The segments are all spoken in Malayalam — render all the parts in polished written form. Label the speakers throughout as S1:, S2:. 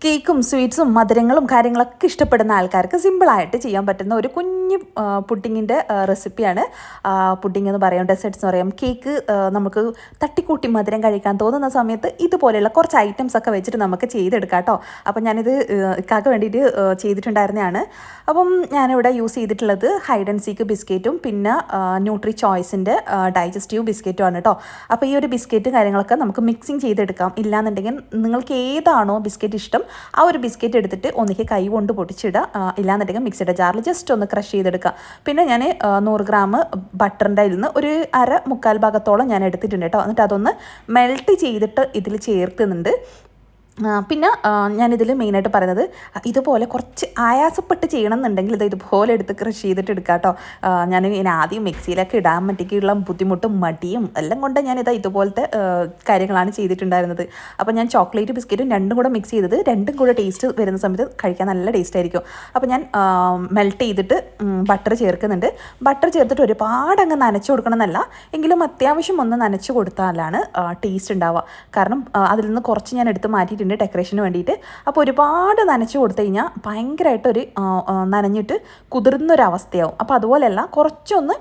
S1: കേക്കും സ്വീറ്റ്സും മധുരങ്ങളും കാര്യങ്ങളൊക്കെ ഇഷ്ടപ്പെടുന്ന ആൾക്കാർക്ക് സിമ്പിളായിട്ട് ചെയ്യാൻ പറ്റുന്ന ഒരു കുഞ്ഞ് പുഡിങ്ങിൻ്റെ റെസിപ്പിയാണ് പുഡിംഗ് എന്ന് പറയാം, ഡെസേർട്ട്സ് എന്ന് പറയാം. കേക്ക് നമുക്ക് തട്ടിക്കൂട്ടി മധുരം കഴിക്കാൻ തോന്നുന്ന സമയത്ത് ഇതുപോലെയുള്ള കുറച്ച് ഐറ്റംസ് ഒക്കെ വെച്ചിട്ട് നമുക്ക് ചെയ്തെടുക്കാം കേട്ടോ. അപ്പം ഞാനിത് ഇക്കാക്ക് വേണ്ടിയിട്ട് ചെയ്തിട്ടുണ്ടായിരുന്നതാണ്. അപ്പം ഞാനിവിടെ യൂസ് ചെയ്തിട്ടുള്ളത് ഹൈഡ് ആൻഡ് സീക്ക് ബിസ്ക്കറ്റും പിന്നെ ന്യൂട്രി ചോയ്സിൻ്റെ ഡൈജസ്റ്റീവ് ബിസ്ക്കറ്റും ആണ് കേട്ടോ. അപ്പോൾ ഈ ഒരു ബിസ്ക്കറ്റും കാര്യങ്ങളൊക്കെ നമുക്ക് മിക്സിങ് ചെയ്തെടുക്കാം. ഇല്ലാന്നുണ്ടെങ്കിൽ നിങ്ങൾക്ക് ഏതാണോ ബിസ്ക്കറ്റ് ഇഷ്ടം ആ ഒരു ബിസ്ക്കറ്റ് എടുത്തിട്ട് ഒന്നിക്ക് കൈ കൊണ്ട് പൊട്ടിച്ചിടുക, ഇല്ലാന്നുണ്ടെങ്കിൽ മിക്സിയുടെ ജാറിൽ ജസ്റ്റ് ഒന്ന് ക്രഷ് ചെയ്തെടുക്കുക. പിന്നെ ഞാൻ 100 ഗ്രാം ബട്ടറിൻ്റെ അതിൽ നിന്ന് ഒരു മുക്കാൽ ഭാഗത്തോളം ഞാൻ എടുത്തിട്ടുണ്ട് കേട്ടോ. എന്നിട്ട് അതൊന്ന് മെൽറ്റ് ചെയ്തിട്ട് ഇതിൽ ചേർക്കുന്നുണ്ട്. പിന്നെ ഞാനിതിൽ മെയിനായിട്ട് പറയുന്നത് ഇതുപോലെ കുറച്ച് ആയാസപ്പെട്ട് ചെയ്യണം എന്നുണ്ടെങ്കിൽ ഇത് ഇതുപോലെ എടുത്ത് ക്രഷ് ചെയ്തിട്ട് എടുക്കാം കേട്ടോ. ഞാൻ ഇനി ആദ്യം മിക്സിയിലൊക്കെ ഇടാൻ വേണ്ടിയിട്ടുള്ള ബുദ്ധിമുട്ടും മടിയും എല്ലാം കൊണ്ട് ഞാനിത് ഇതുപോലത്തെ കാര്യങ്ങളാണ് ചെയ്തിട്ടുണ്ടായിരുന്നത്. അപ്പോൾ ഞാൻ ചോക്ലേറ്റ് ബിസ്ക്കറ്റും രണ്ടും കൂടെ മിക്സ് ചെയ്തത് രണ്ടും കൂടെ ടേസ്റ്റ് വരുന്ന സമയത്ത് കഴിക്കാൻ നല്ല ടേസ്റ്റ് ആയിരിക്കും. അപ്പോൾ ഞാൻ മെൽറ്റ് ചെയ്തിട്ട് ബട്ടർ ചേർക്കുന്നുണ്ട്. ബട്ടർ ചേർത്തിട്ട് ഒരുപാട് അങ്ങ് നനച്ച് കൊടുക്കണം എന്നല്ല, എങ്കിലും അത്യാവശ്യം ഒന്ന് നനച്ച് കൊടുത്താലാണ് ടേസ്റ്റ് ഉണ്ടാവുക. കാരണം അതിൽ നിന്ന് കുറച്ച് ഞാൻ എടുത്ത് മാറ്റിയിട്ടുണ്ട് ഡെക്കറേഷന് വേണ്ടിയിട്ട്. അപ്പോൾ ഒരുപാട് നനച്ച് കൊടുത്തു കഴിഞ്ഞാൽ ഭയങ്കരമായിട്ടൊരു നനഞ്ഞിട്ട് കുതിർന്നൊരവസ്ഥയാവും. അപ്പോൾ അതുപോലെയല്ല, കുറച്ചൊന്ന്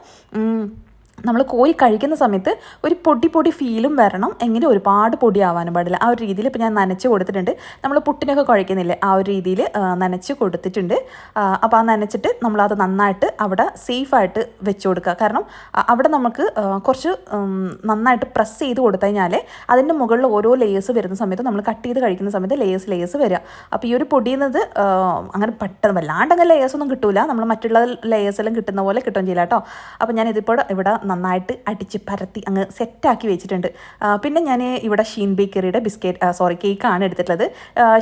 S1: നമ്മൾ കോരി കഴിക്കുന്ന സമയത്ത് ഒരു പൊടി ഫീലും വരണം, എങ്കിലും ഒരുപാട് പൊടി ആവാനും പാടില്ല. ആ ഒരു രീതിയിൽ ഇപ്പോൾ ഞാൻ നനച്ച് കൊടുത്തിട്ടുണ്ട്. നമ്മൾ പുട്ടിനൊക്കെ കുഴക്കുന്നില്ലേ, ആ ഒരു രീതിയിൽ നനച്ച് കൊടുത്തിട്ടുണ്ട്. അപ്പോൾ ആ നനച്ചിട്ട് നമ്മളത് നന്നായിട്ട് അവിടെ സേഫായിട്ട് വെച്ച് കൊടുക്കുക. കാരണം അവിടെ നമുക്ക് കുറച്ച് നന്നായിട്ട് പ്രസ് ചെയ്ത് കൊടുത്തു കഴിഞ്ഞാൽ അതിൻ്റെ മുകളിൽ ഓരോ ലേയേഴ്സ് വരുന്ന സമയത്ത് നമ്മൾ കട്ട് ചെയ്ത് കഴിക്കുന്ന സമയത്ത് ലേയേഴ്സ് വരിക. അപ്പോൾ ഈ ഒരു പൊടിയുന്നത് അങ്ങനെ പെട്ടെന്ന് വല്ലാണ്ട് അങ്ങനെ ലേയേഴ്സൊന്നും കിട്ടില്ല, നമ്മൾ മറ്റുള്ള ലേയേഴ്സ് എല്ലാം കിട്ടുന്ന പോലെ കിട്ടുകയും ചെയ്യില്ല കേട്ടോ. അപ്പോൾ ഞാനിതിപ്പോൾ ഇവിടെ നന്നായിട്ട് അടിച്ച് പരത്തി അങ്ങ് സെറ്റാക്കി വെച്ചിട്ടുണ്ട്. പിന്നെ ഞാൻ ഇവിടെ ഷീൻ ബേക്കറിയുടെ കേക്കാണ് എടുത്തിട്ടുള്ളത്.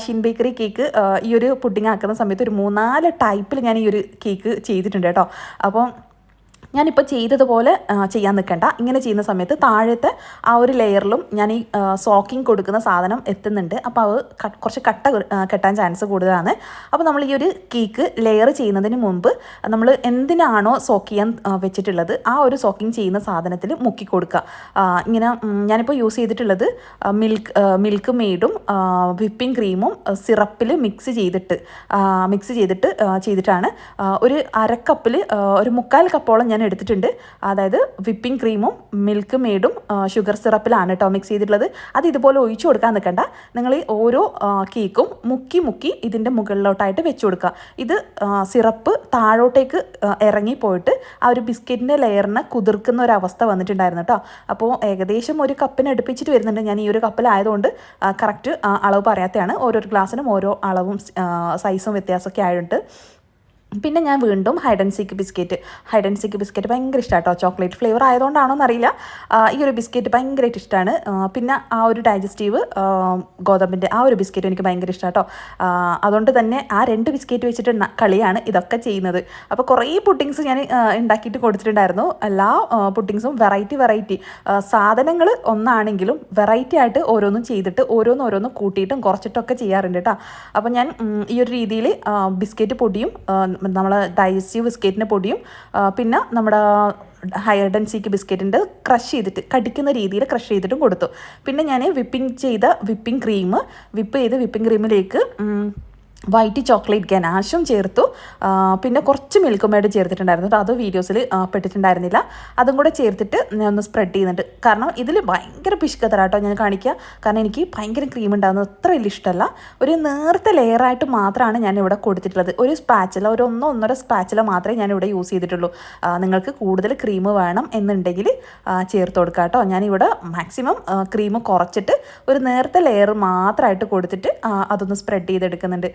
S1: ഷീൻ ബേക്കറി കേക്ക് ഈ ഒരു പുഡിങ് ആക്കുന്ന സമയത്ത് ഒരു 3-4 ടൈപ്പിൽ ഞാൻ ഈ ഒരു കേക്ക് ചെയ്തിട്ടുണ്ട് കേട്ടോ. അപ്പം ഞാനിപ്പോൾ ചെയ്തതുപോലെ ചെയ്യാൻ നിൽക്കണ്ട. ഇങ്ങനെ ചെയ്യുന്ന സമയത്ത് താഴത്തെ ആ ഒരു ലെയറിലും ഞാൻ ഈ സോക്കിങ് കൊടുക്കുന്ന സാധനം എത്തുന്നുണ്ട്. അപ്പോൾ അത് കുറച്ച് കെട്ടാൻ ചാൻസ് കൂടുതലാണ്. അപ്പോൾ നമ്മൾ ഈ ഒരു കേക്ക് ലെയർ ചെയ്യുന്നതിന് മുമ്പ് നമ്മൾ എന്തിനാണോ സോക്ക് ചെയ്യാൻ വെച്ചിട്ടുള്ളത് ആ ഒരു സോക്കിങ് ചെയ്യുന്ന സാധനത്തിൽ മുക്കി കൊടുക്കുക. ഇങ്ങനെ ഞാനിപ്പോൾ യൂസ് ചെയ്തിട്ടുള്ളത് മിൽക്ക് മെയ്ഡും വിപ്പിംഗ് ക്രീമും സിറപ്പിൽ മിക്സ് ചെയ്തിട്ടാണ്. ഒരു അരക്കപ്പിൽ ഒരു 1/4 കപ്പോളം ഞാൻ എടുത്തിട്ടുണ്ട്. അതായത് വിപ്പിംഗ് ക്രീമും മിൽക്ക് മെയ്ഡും ഷുഗർ സിറപ്പിലാണ് കേട്ടോ മിക്സ് ചെയ്തിട്ടുള്ളത്. അത് ഇതുപോലെ ഒഴിച്ചു കൊടുക്കാൻ നിൽക്കണ്ട. നിങ്ങൾ ഈ ഓരോ കേക്കും മുക്കി ഇതിൻ്റെ മുകളിലോട്ടായിട്ട് വെച്ച് കൊടുക്കുക. ഇത് സിറപ്പ് താഴോട്ടേക്ക് ഇറങ്ങിപ്പോയിട്ട് ആ ഒരു ബിസ്ക്കറ്റിൻ്റെ ലെയറിനെ കുതിർക്കുന്ന ഒരു അവസ്ഥ വന്നിട്ടുണ്ടായിരുന്നു കേട്ടോ. അപ്പോൾ ഏകദേശം ഒരു കപ്പിന് അടുപ്പിച്ചിട്ട് വരുന്നുണ്ട്. ഞാൻ ഈ ഒരു കപ്പിലായതുകൊണ്ട് കറക്റ്റ് അളവ് പറയാത്തതാണ്. ഓരോ ഗ്ലാസ്സിനും ഓരോ അളവും സൈസും വ്യത്യാസമൊക്കെ ആയിട്ട്. പിന്നെ ഞാൻ വീണ്ടും ഹൈഡ് ആൻഡ് സീക്ക് ബിസ്ക്കറ്റ് ഭയങ്കര ഇഷ്ടമാണ് കേട്ടോ. ചോക്ലേറ്റ് ഫ്ലേവർ ആയതുകൊണ്ടാണോ എന്നറിയില്ല, ഈ ഒരു ബിസ്ക്കറ്റ് ഭയങ്കരമായിട്ട് ഇഷ്ടമാണ്. പിന്നെ ആ ഒരു ഡൈജസ്റ്റീവ് ഗോതമ്പിൻ്റെ ആ ഒരു ബിസ്ക്കറ്റ് എനിക്ക് ഭയങ്കര ഇഷ്ടമാണ് കേട്ടോ. അതുകൊണ്ട് തന്നെ ആ 2 ബിസ്ക്കറ്റ് വെച്ചിട്ട് കളിയാണ് ഇതൊക്കെ ചെയ്യുന്നത്. അപ്പോൾ കുറേ പുഡിങ്സ് ഞാൻ ഉണ്ടാക്കിയിട്ട് കൊടുത്തിട്ടുണ്ടായിരുന്നു. എല്ലാ പുഡിങ്സും വെറൈറ്റി സാധനങ്ങൾ ഒന്നാണെങ്കിലും വെറൈറ്റി ആയിട്ട് ഓരോന്നും ചെയ്തിട്ട് ഓരോന്ന് കൂട്ടിയിട്ടും കുറച്ചിട്ടൊക്കെ ചെയ്യാറുണ്ട് കേട്ടോ. അപ്പോൾ ഞാൻ ഈ ഒരു രീതിയിൽ ബിസ്ക്കറ്റ് പൊടിയും നമ്മൾ ഡൈജസ്റ്റീവ് ബിസ്ക്കറ്റിൻ്റെ പൊടിയും പിന്നെ നമ്മുടെ ഹൈഡ് ആൻഡ് സീക്ക് ബിസ്ക്കറ്റിൻ്റെ ക്രഷ് ചെയ്തിട്ട് കടിക്കുന്ന രീതിയിൽ ക്രഷ് ചെയ്തിട്ടും കൊടുത്തു. പിന്നെ ഞാൻ വിപ്പിംഗ് ക്രീമിലേക്ക് വൈറ്റ് ചോക്ലേറ്റ് ഗനാഷും ചേർത്തു. പിന്നെ കുറച്ച് മിൽക്ക് മെയ്ഡ് ചേർത്തിട്ടുണ്ടായിരുന്നു. അത് വീഡിയോസിൽ പെട്ടിട്ടുണ്ടായിരുന്നില്ല. അതും കൂടെ ചേർത്തിട്ട് ഞാൻ ഒന്ന് സ്പ്രെഡ് ചെയ്യുന്നുണ്ട്. കാരണം ഇതിൽ ഭയങ്കര പിശുക്കത്തരാട്ടോ ഞാൻ കാണിക്കുക. കാരണം എനിക്ക് ഭയങ്കര ക്രീം ഉണ്ടാകുന്നത് അത്ര വലിയ ഇഷ്ടമല്ല. ഒരു നേർത്ത ലെയറായിട്ട് മാത്രമാണ് ഞാനിവിടെ കൊടുത്തിട്ടുള്ളത്. ഒരു 1-1.5 സ്പാച്ചില മാത്രമേ ഞാനിവിടെ യൂസ് ചെയ്തിട്ടുള്ളൂ. നിങ്ങൾക്ക് കൂടുതൽ ക്രീം വേണം എന്നുണ്ടെങ്കിൽ ചേർത്ത് കൊടുക്കുക കേട്ടോ. ഞാനിവിടെ മാക്സിമം ക്രീം കുറച്ചിട്ട് ഒരു നേർത്ത ലെയർ മാത്രമായിട്ട് കൊടുത്തിട്ട് അതൊന്ന് സ്പ്രെഡ് ചെയ്തെടുക്കുന്നുണ്ട്.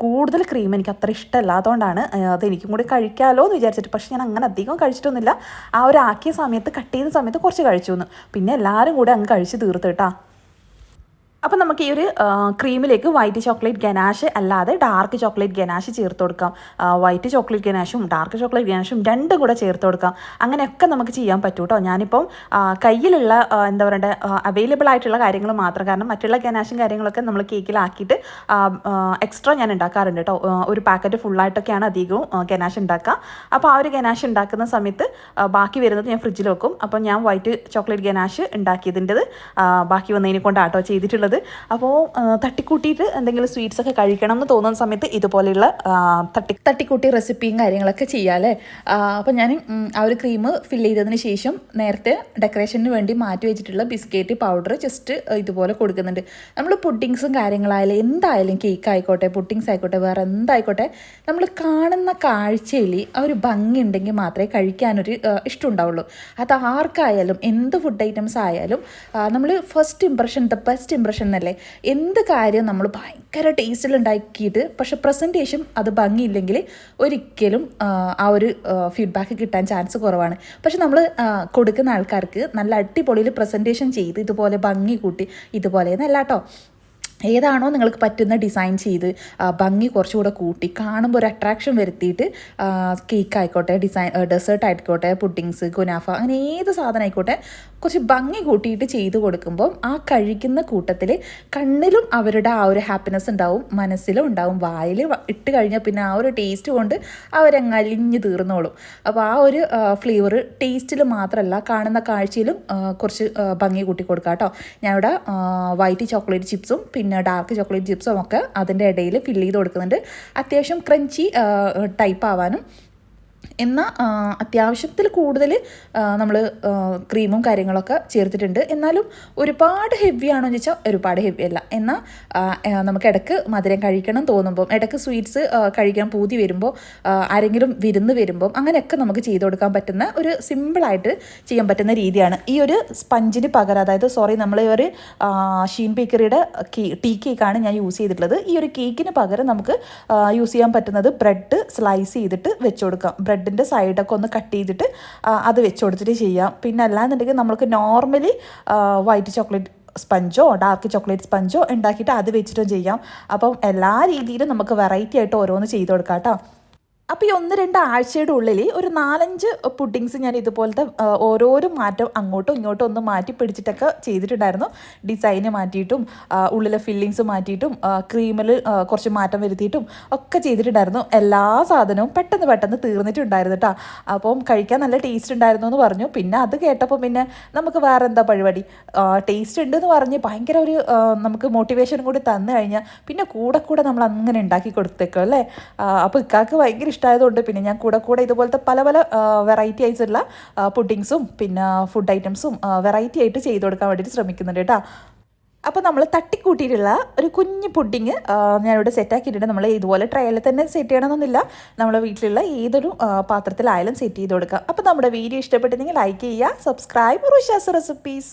S1: കൂടുതൽ ക്രീം എനിക്ക് അത്ര ഇഷ്ടമല്ല, അതുകൊണ്ടാണ് അതെനിക്കും കൂടി കഴിക്കാമല്ലോ എന്ന് വിചാരിച്ചിട്ട്. പക്ഷേ ഞാൻ അങ്ങനെ അധികം കഴിച്ചിട്ടൊന്നുമില്ല. ആ ഒരു ആക്കിയ സമയത്ത് കട്ട് ചെയ്ത സമയത്ത് കുറച്ച് കഴിച്ചു വന്നു. പിന്നെ എല്ലാവരും കൂടെ അങ്ങ് കഴിച്ച് തീർത്ത് കേട്ടോ. അപ്പം നമുക്ക് ഈ ഒരു ക്രീമിലേക്ക് വൈറ്റ് ചോക്ലേറ്റ് ഗനാഷ് അല്ലാതെ ഡാർക്ക് ചോക്ലേറ്റ് ഗനാഷ് ചേർത്ത് കൊടുക്കാം. വൈറ്റ് ചോക്ലേറ്റ് ഗനാഷും ഡാർക്ക് ചോക്ലേറ്റ് ഗനാഷും രണ്ടും കൂടെ ചേർത്ത് കൊടുക്കാം. അങ്ങനെയൊക്കെ നമുക്ക് ചെയ്യാൻ പറ്റും കേട്ടോ. ഞാനിപ്പം കയ്യിലുള്ള എന്താ പറയണ്ടേ അവൈലബിൾ ആയിട്ടുള്ള കാര്യങ്ങൾ മാത്രം, കാരണം മറ്റുള്ള ഗനാഷും കാര്യങ്ങളൊക്കെ നമ്മൾ കേക്കിലാക്കിയിട്ട് എക്സ്ട്രാ ഞാൻ ഉണ്ടാക്കാറുണ്ട് കേട്ടോ. ഒരു പാക്കറ്റ് ഫുള്ളായിട്ടൊക്കെയാണ് അധികവും ഗനാഷ് ഉണ്ടാക്കുക. അപ്പോൾ ആ ഒരു ഗനാഷ് ഉണ്ടാക്കുന്ന സമയത്ത് ബാക്കി വരുന്നത് ഞാൻ ഫ്രിഡ്ജിൽ വെക്കും. അപ്പം ഞാൻ വൈറ്റ് ചോക്ലേറ്റ് ഗനാഷ് ഉണ്ടാക്കിയതിൻ്റെത് ബാക്കി വന്നതിനെ കൊണ്ടാട്ടോ ചെയ്തിട്ടുള്ളത്. ചെയ്യുന്നത്. അപ്പോൾ തട്ടിക്കൂട്ടിയിട്ട് എന്തെങ്കിലും സ്വീറ്റ്സൊക്കെ കഴിക്കണം എന്ന് തോന്നുന്ന സമയത്ത് ഇതുപോലെയുള്ള തട്ടിക്കൂട്ടി റെസിപ്പിയും കാര്യങ്ങളൊക്കെ ചെയ്യാം അല്ലേ. അപ്പോൾ ഞാൻ ആ ഒരു ക്രീം ഫില്ല് ചെയ്തതിന് ശേഷം നേരത്തെ ഡെക്കറേഷന് വേണ്ടി മാറ്റി വെച്ചിട്ടുള്ള ബിസ്ക്കറ്റ് പൗഡർ ജസ്റ്റ് ഇതുപോലെ കൊടുക്കുന്നുണ്ട്. നമ്മൾ പുഡിങ്സും കാര്യങ്ങളായാലും എന്തായാലും കേക്ക് ആയിക്കോട്ടെ പുഡിങ്സ് ആയിക്കോട്ടെ വേറെ എന്തായിക്കോട്ടെ നമ്മൾ കാണുന്ന കാഴ്ചയിൽ ആ ഒരു ഭംഗി ഉണ്ടെങ്കിൽ മാത്രമേ കഴിക്കാനൊരു ഇഷ്ടം ഉണ്ടാവുള്ളൂ. അത് ആർക്കായാലും എന്ത് ഫുഡ് ഐറ്റംസ് ആയാലും നമ്മൾ first impression the best impression എന്നല്ലേ. എന്ത് കാര്യം നമ്മൾ ഭയങ്കര ടേസ്റ്റിൽ ഉണ്ടാക്കിയിട്ട് പക്ഷെ പ്രസൻറ്റേഷൻ അത് ഭംഗിയില്ലെങ്കിൽ ഒരിക്കലും ആ ഒരു ഫീഡ്ബാക്ക് കിട്ടാൻ ചാൻസ് കുറവാണ്. പക്ഷെ നമ്മൾ കൊടുക്കുന്ന ആൾക്കാർക്ക് നല്ല അടിപൊളിയിൽ പ്രസൻറ്റേഷൻ ചെയ്ത് ഇതുപോലെ ഭംഗി കൂട്ടി ഇതുപോലെ എന്നല്ല കേട്ടോ, ഏതാണോ നിങ്ങൾക്ക് പറ്റുന്ന ഡിസൈൻ ചെയ്ത് ഭംഗി കുറച്ചുകൂടെ കൂട്ടി കാണുമ്പോൾ ഒരു അട്രാക്ഷൻ വരുത്തിയിട്ട് കേക്ക് ആയിക്കോട്ടെ ഡെസേർട്ട് ആയിക്കോട്ടെ പുഡിങ്സ് കുനാഫ അങ്ങനെ ഏത് സാധനം ആയിക്കോട്ടെ കുറച്ച് ഭംഗി കൂട്ടിയിട്ട് ചെയ്ത് കൊടുക്കുമ്പോൾ ആ കഴിക്കുന്ന കൂട്ടത്തിൽ കണ്ണിലും അവരുടെ ആ ഒരു ഹാപ്പിനെസ് ഉണ്ടാവും, മനസ്സിലും ഉണ്ടാവും, വായിൽ ഇട്ട് കഴിഞ്ഞാൽ പിന്നെ ആ ഒരു ടേസ്റ്റ് കൊണ്ട് അവരങ്ങ് അലിഞ്ഞ് തീർന്നോളും. അപ്പോൾ ആ ഒരു ഫ്ലേവർ ടേസ്റ്റിൽ മാത്രമല്ല കാണുന്ന കാഴ്ചയിലും കുറച്ച് ഭംഗി കൂട്ടി കൊടുക്കാം കേട്ടോ. ഞാൻ ഇവിടെ വൈറ്റ് ചോക്ലേറ്റ് ചിപ്സും പിന്നെ ഡാർക്ക് ചോക്ലേറ്റ് ചിപ്സും ഒക്കെ അതിൻ്റെ ഇടയിൽ ഫില്ല് ചെയ്ത് കൊടുക്കുന്നുണ്ട്. അത്യാവശ്യം ക്രഞ്ചി ടൈപ്പ് ആവാനും എന്നാൽ അത്യാവശ്യത്തിൽ കൂടുതൽ നമ്മൾ ക്രീമും കാര്യങ്ങളൊക്കെ ചേർത്തിട്ടുണ്ട്. എന്നാലും ഒരുപാട് ഹെവി ആണോ എന്ന് ചോദിച്ചാൽ ഒരുപാട് ഹെവി അല്ല. എന്നാൽ നമുക്ക് ഇടയ്ക്ക് മധുരം കഴിക്കണം തോന്നുമ്പം ഇടയ്ക്ക് സ്വീറ്റ്സ് കഴിക്കാൻ പൂതി വരുമ്പോൾ ആരെങ്കിലും വിരുന്ന് വരുമ്പം അങ്ങനെയൊക്കെ നമുക്ക് ചെയ്ത് കൊടുക്കാൻ പറ്റുന്ന ഒരു സിമ്പിളായിട്ട് ചെയ്യാൻ പറ്റുന്ന രീതിയാണ്. ഈ ഒരു സ്പഞ്ചിന് പകരം അതായത് നമ്മൾ ഈ ഒരു ഷീൻ ബേക്കറിയുടെ ടീ കേക്കാണ് ഞാൻ യൂസ് ചെയ്തിട്ടുള്ളത്. ഈ ഒരു കേക്കിന് പകരം നമുക്ക് യൂസ് ചെയ്യാൻ പറ്റുന്നത് ബ്രെഡ് സ്ലൈസ് ചെയ്തിട്ട് വെച്ച് കൊടുക്കാം. ബ്രെഡിൻ്റെ സൈഡൊക്കെ ഒന്ന് കട്ട് ചെയ്തിട്ട് അത് വെച്ച് കൊടുത്തിട്ട് ചെയ്യാം. പിന്നെ അല്ലാന്നുണ്ടെങ്കിൽ നമുക്ക് നോർമലി വൈറ്റ് ചോക്ലേറ്റ് സ്പഞ്ചോ ഡാർക്ക് ചോക്ലേറ്റ് സ്പഞ്ചോ ഉണ്ടാക്കിയിട്ട് അത് വെച്ചിട്ടും ചെയ്യാം. അപ്പം എല്ലാ രീതിയിലും നമുക്ക് വെറൈറ്റി ആയിട്ട് ഓരോന്ന് ചെയ്ത് കൊടുക്കാം കേട്ടോ. അപ്പോൾ ഈ 1-2 ആഴ്ചയുടെ ഉള്ളിൽ ഒരു 4-5 പുഡിങ്സ് ഞാൻ ഇതുപോലത്തെ ഓരോരോ മാറ്റം അങ്ങോട്ടും ഇങ്ങോട്ടും ഒന്ന് മാറ്റി പിടിച്ചിട്ടൊക്കെ ചെയ്തിട്ടുണ്ടായിരുന്നു. ഡിസൈന് മാറ്റിയിട്ടും ഉള്ളിലെ ഫില്ലിങ്സ് മാറ്റിയിട്ടും ക്രീമിൽ കുറച്ച് മാറ്റം വരുത്തിയിട്ടും ഒക്കെ ചെയ്തിട്ടുണ്ടായിരുന്നു. എല്ലാ സാധനവും പെട്ടെന്ന് തീർന്നിട്ടുണ്ടായിരുന്നു കേട്ടോ. അപ്പം കഴിക്കാൻ നല്ല ടേസ്റ്റ് ഉണ്ടായിരുന്നു എന്ന് പറഞ്ഞു. പിന്നെ അത് കേട്ടപ്പോൾ പിന്നെ നമുക്ക് വേറെ എന്താ പരിപാടി, ടേസ്റ്റ് ഉണ്ടെന്ന് പറഞ്ഞ് ഭയങ്കര ഒരു നമുക്ക് മോട്ടിവേഷൻ കൂടി തന്നു കഴിഞ്ഞാൽ പിന്നെ കൂടെ നമ്മൾ അങ്ങനെ ഉണ്ടാക്കി കൊടുത്തേക്കും അല്ലേ. അപ്പോൾ ഇക്കാക്ക് ഭയങ്കര ഇഷ്ടമായതുകൊണ്ട് പിന്നെ ഞാൻ കൂടെ ഇതുപോലത്തെ പല വെറൈറ്റി ആയിട്ടുള്ള പുഡിങ്സും പിന്നെ ഫുഡ് ഐറ്റംസും വെറൈറ്റി ആയിട്ട് ചെയ്ത് കൊടുക്കാൻ വേണ്ടിയിട്ട് ശ്രമിക്കുന്നുണ്ട് കേട്ടോ. അപ്പോൾ നമ്മൾ തട്ടിക്കൂട്ടിയിട്ടുള്ള ഒരു കുഞ്ഞ് പുഡിങ് ഞാനിവിടെ സെറ്റാക്കിയിട്ടുണ്ട്. നമ്മൾ ഇതുപോലെ ട്രയലിൽ തന്നെ സെറ്റ് ചെയ്യണമെന്നൊന്നുമില്ല, നമ്മുടെ വീട്ടിലുള്ള ഏതൊരു പാത്രത്തിലായാലും സെറ്റ് ചെയ്ത് കൊടുക്കാം. അപ്പോൾ നമ്മുടെ വീഡിയോ ഇഷ്ടപ്പെട്ടിട്ടുണ്ടെങ്കിൽ ലൈക്ക് ചെയ്യുക, സബ്സ്ക്രൈബ് റുഷാസ് റെസിപ്പീസ്.